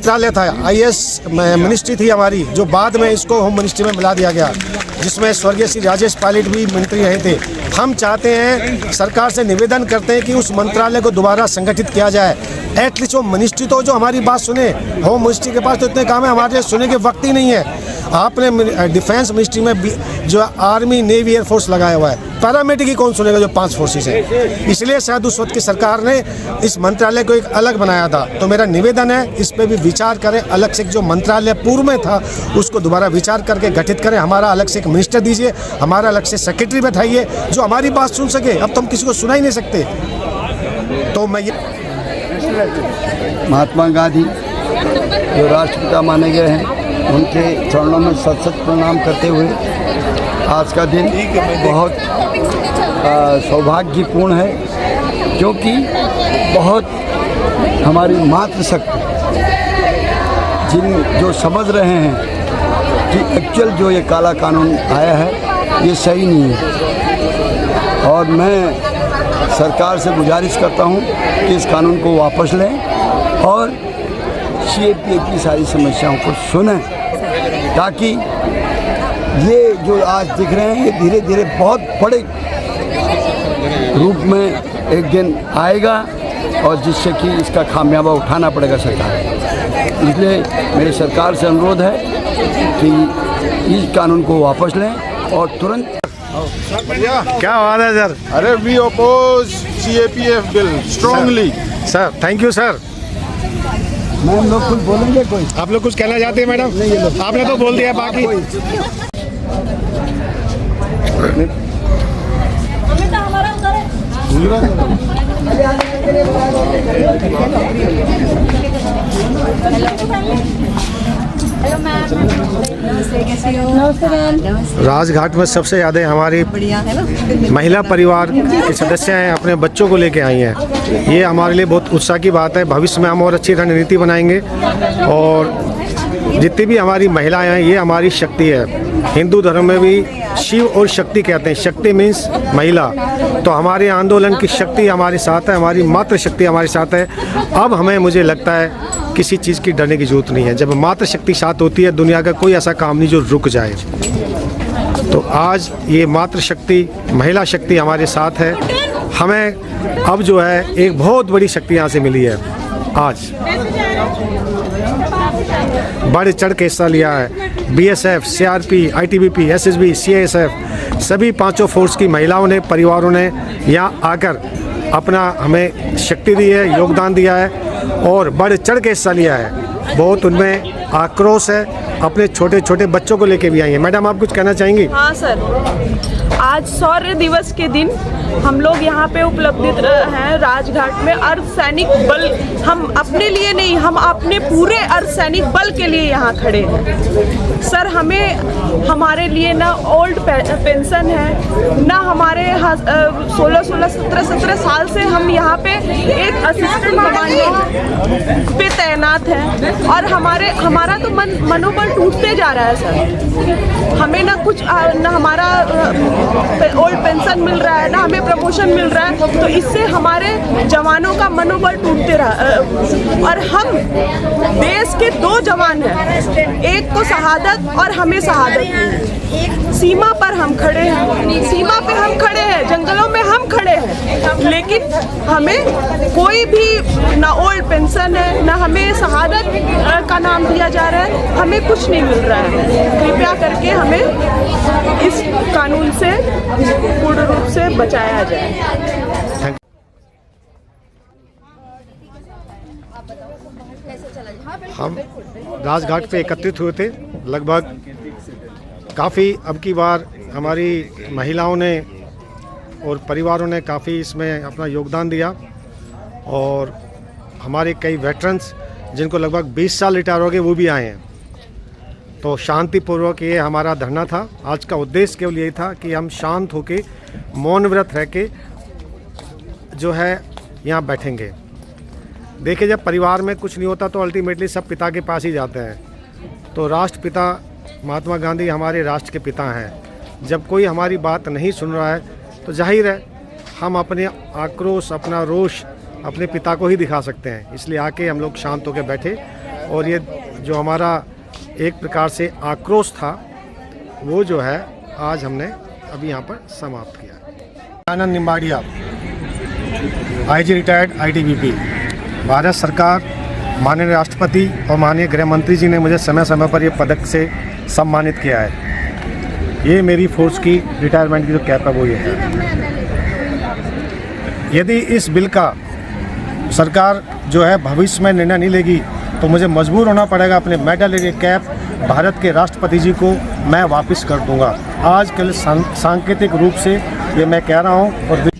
मंत्रालय था, IAS ministry थी हमारी, जो बाद में इसको होम मिनिस्ट्री में मिला दिया गया, जिसमें स्वर्गीय श्री राजेश पायलट भी मंत्री रहे थे। हम चाहते हैं, सरकार से निवेदन करते हैं कि उस मंत्रालय को दोबारा संगठित किया जाए। एटलीस्ट वो मिनिस्ट्री तो जो हमारी बात सुने। होम मिनिस्ट्री के पास तो इतने काम है, हमारे सुनने के वक्त ही नहीं है। आपने डिफेंस मिनिस्ट्री में जो आर्मी, नेवी, एयरफोर्स लगाया हुआ है, पैरामेडिक ही कौन सुनेगा जो 5 फोर्सेस हैं। इसलिए शायद उस वक्त की सरकार ने इस मंत्रालय को एक अलग बनाया था। तो मेरा निवेदन है, इस पर भी विचार करें। अलग से जो मंत्रालय पूर्व में था उसको दोबारा विचार करके गठित करें। हमारा अलग से एक मिनिस्टर दीजिए, हमारा अलग से सेक्रेटरी बैठाइए जो हमारी बात सुन सके। अब तो हम किसी को सुना ही नहीं सकते। तो मैं ये महात्मा गांधी जो राष्ट्रपिता माने गए हैं, उनके चरणों में सत प्रणाम करते हुए आज का दिन बहुत सौभाग्यपूर्ण है, क्योंकि बहुत हमारी मातृशक्ति जो समझ रहे हैं कि एक्चुअल जो ये काला कानून आया है ये सही नहीं है, और मैं सरकार से गुजारिश करता हूँ कि इस कानून को वापस लें और CAPA की सारी समस्याओं को सुनें, ताकि ये जो आज दिख रहे हैं ये धीरे धीरे बहुत बड़े रूप में एक दिन आएगा, और जिससे कि इसका खामियाबा उठाना पड़ेगा सरकार। इसलिए मेरी सरकार से अनुरोध है कि इस कानून को वापस लें और तुरंत। क्या बात है सर। अरे we oppose CAPF bill strongly. Sir thank you sir. Ma'am लोग कुछ बोलेंगे? कोई आप लोग कुछ कहना चाहते हैं मैडम? नहीं, ये लोग आपने तो बोल दिया। बाकी राजघाट में सबसे ज़्यादा हमारी महिला परिवार के सदस्य हैं, अपने बच्चों को लेके आई हैं। ये हमारे लिए बहुत उत्साह की बात है। भविष्य में हम और अच्छी रणनीति बनाएंगे, और जितनी भी हमारी महिलाएं हैं ये हमारी शक्ति है। हिंदू धर्म में भी शिव और शक्ति कहते हैं। शक्ति मीन्स महिला। तो हमारे आंदोलन की शक्ति हमारे साथ है, हमारी मातृशक्ति हमारे साथ है। अब हमें, मुझे लगता है, किसी चीज़ की डरने की जरूरत नहीं है। जब मातृशक्ति साथ होती है, दुनिया का कोई ऐसा काम नहीं जो रुक जाए। तो आज ये मातृशक्ति, महिला शक्ति हमारे साथ है। हमें अब जो है एक बहुत बड़ी शक्ति यहाँ से मिली है। आज बढ़ चढ़ के हिस्सा लिया है BSF, CRP, ITBP, SSB, CISF, सभी 5 फोर्स की महिलाओं ने, परिवारों ने यहाँ आकर अपना हमें शक्ति दी है, योगदान दिया है और बढ़ चढ़ के हिस्सा लिया है। बहुत उनमें आक्रोश है, अपने छोटे छोटे बच्चों को लेके भी आई है। मैडम आप कुछ कहना चाहेंगी? हाँ सर, आज शौर्य दिवस के दिन हम लोग यहाँ पे उपलब्धित हैं राजघाट में। अर्धसैनिक बल, हम अपने लिए नहीं, हम अपने पूरे अर्धसैनिक बल के लिए यहाँ खड़े हैं। सर हमें, हमारे लिए ना ओल्ड पेंशन है, ना हमारे 16-17 साल से हम यहाँ पे एक असिस्टेंट कमांडेंट पे तैनात हैं, और हमारा तो मनोबल टूटते जा रहा है सर। हमें ना कुछ, ना हमारा ओल्ड पेंशन मिल रहा है, ना हमें प्रमोशन मिल रहा है। तो इससे हमारे जवानों का मनोबल टूटते रहा। और हम देश के 2 जवान हैं, एक को शहादत और हमें शहादत मिली। सीमा पर हम खड़े हैं, सीमा पे हम खड़े हैं, जंगलों में हम खड़े हैं, लेकिन हमें कोई भी ना ओल्ड पेंशन है, ना हमें शहादत का नाम दिया जा रहा है, हमें कुछ नहीं मिल रहा है। कृपया करके हमें इस कानून से पूर्ण रूप से बचाया जाए। हम राजघाट पे एकत्रित हुए थे। लगभग काफ़ी, अब की बार हमारी महिलाओं ने और परिवारों ने काफ़ी इसमें अपना योगदान दिया, और हमारे कई वेटरन्स जिनको लगभग 20 साल रिटायर हो गए वो भी आए हैं। तो शांतिपूर्वक ये हमारा धरना था। आज का उद्देश्य केवल यही था कि हम शांत होके, मौन व्रत रह के जो है यहाँ बैठेंगे। देखिए, जब परिवार में कुछ नहीं होता तो अल्टीमेटली सब पिता के पास ही जाते हैं। तो राष्ट्रपिता महात्मा गांधी हमारे राष्ट्र के पिता हैं। जब कोई हमारी बात नहीं सुन रहा है तो जाहिर है हम अपने आक्रोश, अपना रोष अपने पिता को ही दिखा सकते हैं। इसलिए आके हम लोग शांत होकर बैठे और ये जो हमारा एक प्रकार से आक्रोश था वो जो है आज हमने अभी यहाँ पर समाप्त किया। आनंद निम्बाड़िया, आईजी रिटायर्ड ITBP। भारत सरकार, माननीय राष्ट्रपति और माननीय गृह मंत्री जी ने मुझे समय समय पर ये पदक से सम्मानित किया है। ये मेरी फोर्स की रिटायरमेंट की जो कैप है वो ये है। यदि इस बिल का सरकार जो है भविष्य में निर्णय नहीं लेगी तो मुझे मजबूर होना पड़ेगा अपने मेडल के कैप भारत के राष्ट्रपति जी को मैं वापस कर दूंगा। आज कल सांकेतिक रूप से ये मैं कह रहा हूँ और